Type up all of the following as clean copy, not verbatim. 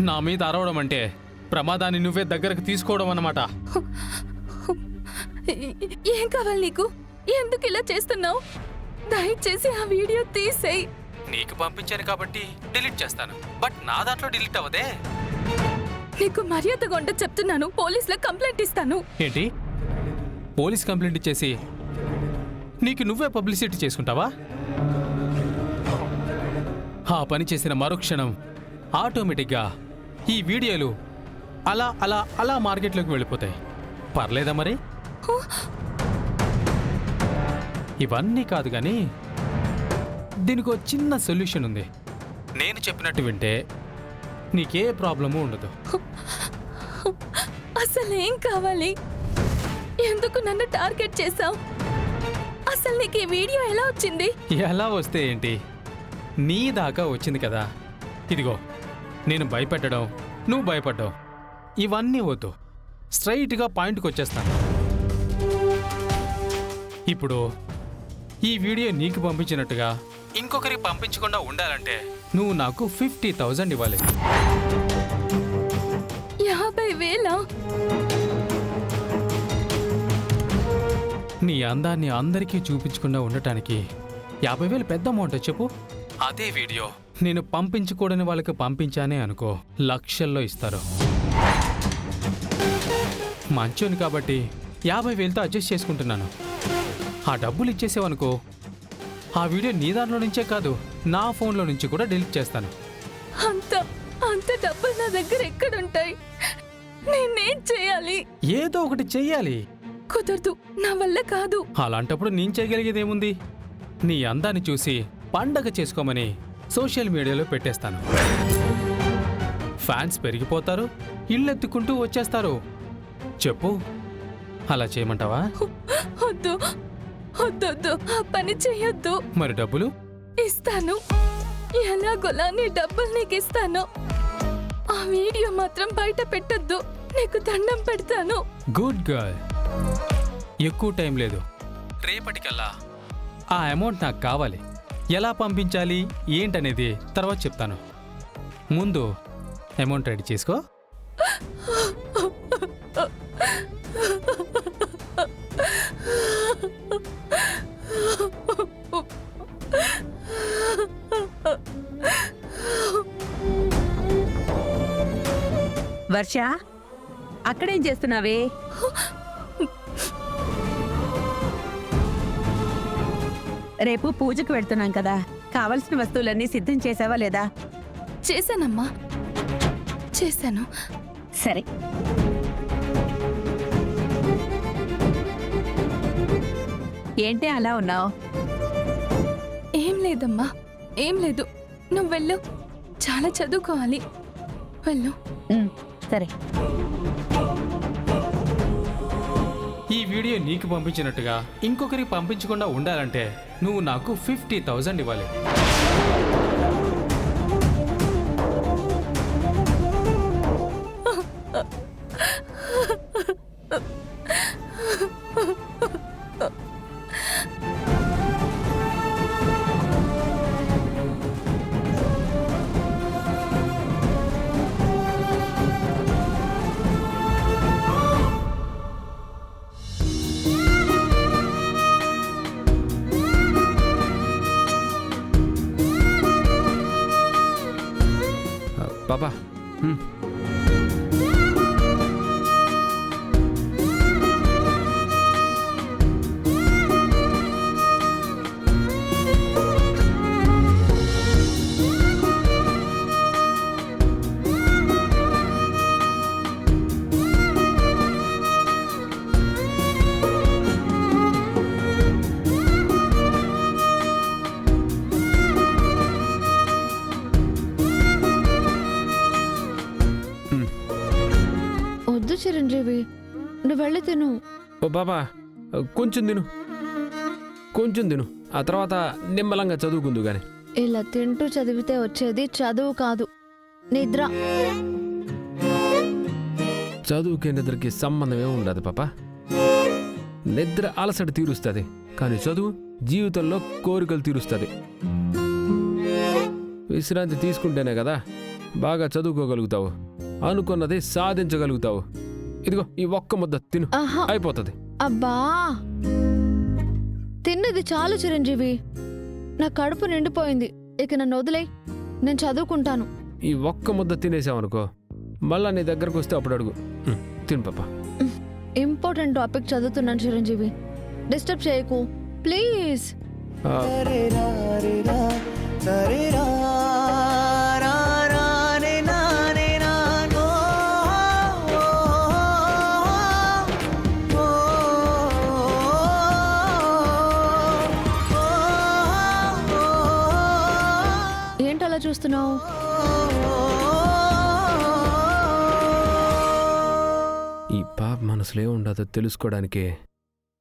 నా మీద అరవడం అంటే ప్రమాదాన్ని నువ్వే దగ్గరకు తీసుకోవడం అన్నమాట. ఏం కావాలి నీకు? ఎందుకు ఇలా చేస్తున్నావు? దయచేసి ఆ వీడియో తీసేయ్. నీకు పంపించాను కాబట్టి డిలీట్ చేస్తాను, బట్ నా దాంట్లో డిలీట్ అవ్వదే. నీకు మర్యాదగా ఉండ చెప్తున్నాను. పోలీసులకు కంప్లైంట్ ఇస్తాను. ఏంటి? పోలీస్ కంప్లైంట్ ఇచ్చేసి నీకు నువ్వే పబ్లిసిటీ చేసుకుంటావా? ఆ పని చేసిన మరుక్షణం ఆటోమేటిక్గా ఈ వీడియోలు అలా అలా అలా మార్కెట్లోకి వెళ్ళిపోతాయి. పర్లేదా మరి? ఇవన్నీ కాదు కానీ దీనికి ఒక చిన్న సొల్యూషన్ ఉంది. నేను చెప్పినట్టు వింటే నీకే ప్రాబ్లము ఉండదు. అసలు ఏం కావాలి? ఎందుకు నన్ను టార్గెట్ చేశావు? అసలు నీకు ఈ వీడియో ఎలా వచ్చింది? ఎలా వస్తే ఏంటి, నీ దాకా వచ్చింది కదా. ఇదిగో, నేను భయపెట్టడం, నువ్వు భయపడ్డావు, ఇవన్నీ వద్దు. స్ట్రైట్గా పాయింట్కి వచ్చేస్తాను. ఇప్పుడు ఈ వీడియో నీకు పంపించినట్టుగా ఇంకొకరికి పంపించకుండా ఉండాలంటే నువ్వు నాకు 50,000 ఇవ్వాలి. 50,000? నీ అందాన్ని అందరికీ చూపించకుండా ఉండటానికి 50,000 పెద్ద అమౌంట్ చెప్పు. అదే వీడియో నేను పంపించకూడని వాళ్ళకి పంపించానే అనుకో, లక్షల్లో ఇస్తారు. మంచోని కాబట్టి 50,000తో అడ్జస్ట్ చేసుకుంటున్నాను. ఆ డబ్బులు ఇచ్చేసేవనుకో, ఆ వీడియో నీ దాంట్లో నుంచే కాదు, నా ఫోన్లో నుంచి కూడా డిలీట్ చేస్తాను. అంత డబ్బులు నా దగ్గర ఎక్కడుంటాయి? నేనేం చేయాలి? ఏదో ఒకటి చెయ్యాలి. కుదరదు, నా వల్ల కాదు. అలాంటప్పుడు నేను చేయగలిగేదేముంది? నీ అందాన్ని చూసి పండగ చేసుకోమని సోషల్ మీడియాలో పెట్టేస్తాను. ఫ్యాన్స్ పెరిగిపోతారు, ఇళ్ళెత్తుకుంటూ వచ్చేస్తారు. చెప్పు, అలా చేయమంటావా? వద్దు వద్దొద్దు, ఆ పని చెయ్యొద్దు. మరి డబ్బులు? ఇస్తాను, ఎలాగోలా నీ డబ్బులు నీకు ఇస్తాను. ఆ వీడియో మాత్రం బయట పెట్టొద్దు, నీకు దండం పెడతాను. Good girl. ఎక్కువ టైం లేదు, రేపటికల్లా ఆ అమౌంట్ నాకు కావాలి. ఎలా పంపించాలి ఏంటనేది తర్వాత చెప్తాను. ముందు అమౌంట్ రెడీ చేసుకో. వర్ష, అక్కడేం చేస్తున్నావే? రేపు పూజకు వెళ్తున్నాం కదా, కావలసిన వస్తువులన్నీ సిద్ధం చేసావా లేదా? చేశానమ్మా, చేశాను. సరే, ఏంటి అలా ఉన్నావు? ఏం లేదమ్మా, ఏం లేదు. నువ్వు వెళ్ళు, చాలా చదువుకోవాలి. వెళ్ళు. సరే. ఈ వీడియో నీకు పంపించినట్టుగా ఇంకొకరికి పంపించకుండా ఉండాలంటే నువ్వు నాకు 50,000 ఇవ్వాలి. బాబా, వద్దు చిరంజీవి, నువ్వు వెళ్ళి తిను. ఓ బాబా, కొంచెం తిను, ఆ తర్వాత నిమ్మలంగా చదువుకుందు గాని. ఇలా తింటూ చదివితే వచ్చేది చదువు కాదు, నిద్ర. చదువుకి నిద్రకి సంబంధమే ఉండదు పాపా. నిద్ర అలసట తీరుస్తుంది, కానీ చదువు జీవితంలో కోరికలు తీరుస్తుంది. విశ్రాంతి తీసుకుంటేనే కదా బాగా చదువుకోగలుగుతావు, అనుకున్నది సాధించగలుగుతావు. ఇదిగో ఈ ఒక్క ముద్ద తిను, ఆహా అయిపోతుంది. అబ్బా తిన్నది చాలు చిరంజీవి, నా కడుపు నిండిపోయింది. ఇక నన్ను వదిలే, నేను చదువుకుంటాను. ఈ ఒక్క ముద్ద తినేసావనుకో, మళ్ళా నీ దగ్గరకు వస్తే అప్పుడు అడుగు. తిను పాప. ఇంపార్టెంట్ టాపిక్ చదువుతున్నాను చిరంజీవి, డిస్టర్బ్ చేయకు ప్లీజ్. ఆ, ఏంటలా చూస్తున్నావు? ఈ పాప మనసులో ఏముండదో తెలుసుకోవడానికి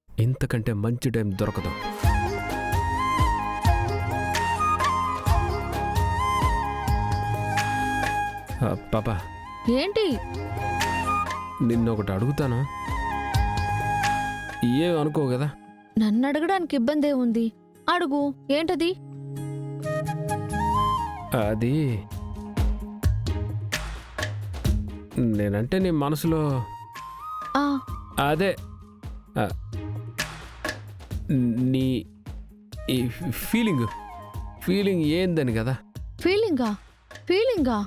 ఇంతకంటే మంచి టైం దొరకదు. పాప, ఏంటి? నిన్నొకటి అడుగుతాను, ఏం అనుకో కదా. నన్ను అడగడానికి ఇబ్బంది ఏముంది, అడుగు. ఏంటది? అది నేనంటే నీ మనసులో ఆ అదే ఆ, నీ ఈ ఫీలింగ్ ఏందని కదా. ఫీలింగా? ఫీలింగా?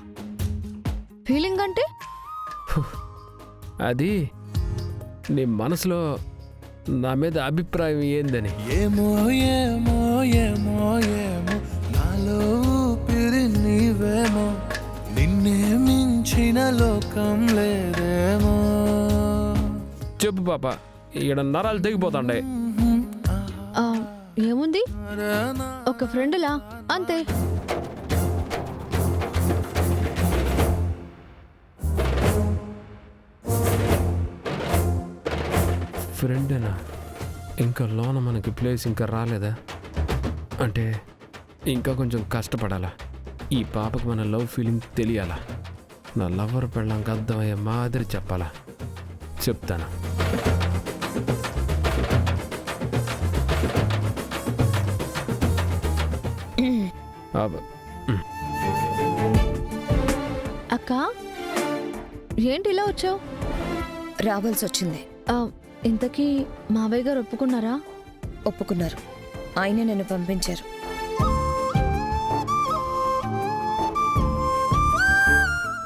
ఫీలింగ్ అంటే? అది నీ మనసులో నా మీద అభిప్రాయం ఏందని. ఏమో ఏమో ఏమో ఏమో నాలో ఊపిరి నీవేమో, నిన్నే మించిన లోకం లేదేమో. చెప్పు పాప, ఈడ నరాలు తెగిపోతాండే. ఆ, ఏముంది, ఒక ఫ్రెండ్లా అంతే. ఫ్రెండేనా? ఇంకా లోన మనకి ప్లేస్ ఇంకా రాలేదా? అంటే ఇంకా కొంచెం కష్టపడాలా. ఈ పాపకి మన లవ్ ఫీలింగ్ తెలియాలా. నా లవర్ పెళ్ళాంక అర్థమయ్యే మాదిరి చెప్పాలా. చెప్తాను. అక్క, ఏంటి ఇలా వచ్చావు? రావాల్సి వచ్చింది. ఇంతకీ మావయ్య గారు ఒప్పుకున్నారా? ఒప్పుకున్నారు, ఆయనే నన్ను పంపించారు.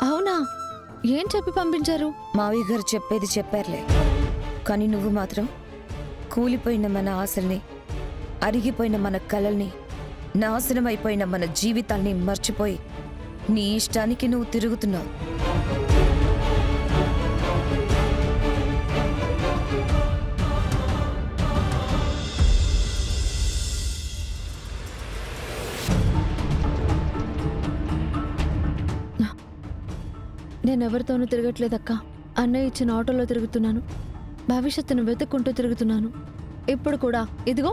అవునా? ఏం చెప్పి పంపించారు? మావయ్య గారు చెప్పేది చెప్పారులే, కానీ నువ్వు మాత్రం కూలిపోయిన మన ఆశల్ని, అరిగిపోయిన మన కలల్ని, నాశనం అయిపోయిన మన జీవితాల్ని మర్చిపోయి నీ ఇష్టానికి నువ్వు తిరుగుతున్నావు. నేనెవరితోనూ తిరగట్లేదక్క. అన్నయ్య ఇచ్చిన ఆటోలో తిరుగుతున్నాను, భవిష్యత్తును వెతుక్కుంటూ తిరుగుతున్నాను. ఇప్పుడు కూడా ఇదిగో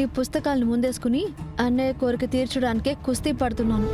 ఈ పుస్తకాలను ముందేసుకుని అన్నయ్య కోరిక తీర్చడానికే కుస్తీ పడుతున్నాను.